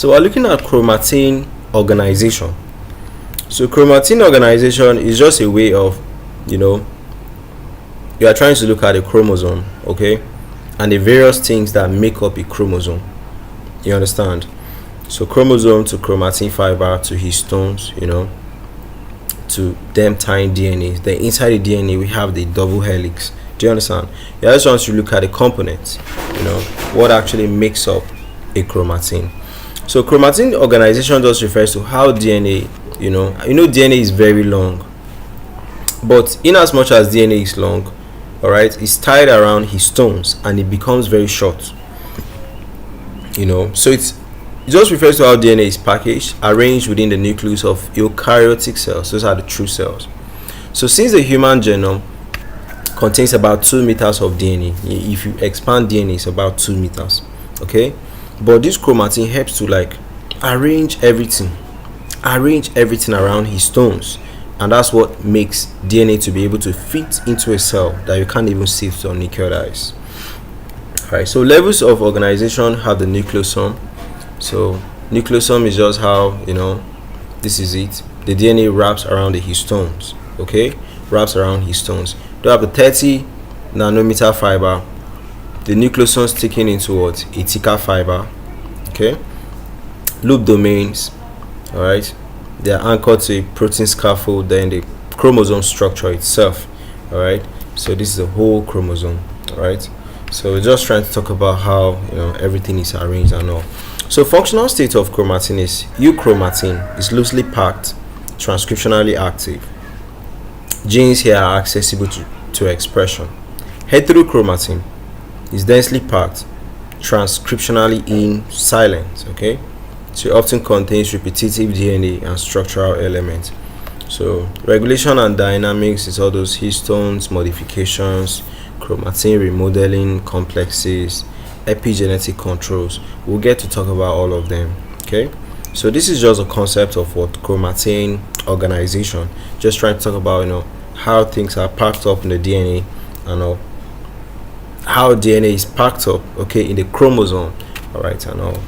So we're looking at chromatin organization. So chromatin organization is just a way of, you are trying to look at a chromosome, okay, and the various things that make up a chromosome. You understand? So chromosome to chromatin fiber to histones, to them tying DNA. Then inside the DNA we have the double helix. Do you understand? You just want to look at the components, what actually makes up a chromatin. So chromatin organization just refers to how DNA, DNA is very long, but in as much as DNA is long, all right, it's tied around histones and it becomes very short. So it just refers to how DNA is packaged, arranged within the nucleus of eukaryotic cells. Those are the true cells. So since the human genome contains about 2 meters of DNA, if you expand DNA, it's about 2 meters, okay, but this chromatin helps to arrange everything around histones, and that's what makes DNA to be able to fit into a cell that you can't even see with your naked eyes. Alright, so levels of organization have the nucleosome. So nucleosome is just how, this is it. The DNA wraps around the histones, okay, wraps around histones. You have the 30 nanometer fiber, the nucleosome sticking into what? A thicker fiber, okay. Loop domains, all right, they are anchored to a protein scaffold, then the chromosome structure itself, all right. So this is the whole chromosome, all right. So we're just trying to talk about how everything is arranged and all. So functional state of chromatin is euchromatin is loosely packed, transcriptionally active. Genes here are accessible to expression. Heterochromatin is densely packed, transcriptionally in silent, okay. So it often contains repetitive DNA and structural elements. So regulation and dynamics is all those histones, modifications, chromatin remodeling, complexes, epigenetic controls. We'll get to talk about all of them, okay. So this is just a concept of what chromatin organization, just trying to talk about how things are packed up in the DNA and how DNA is packed up, okay, in the chromosome, all right, and all.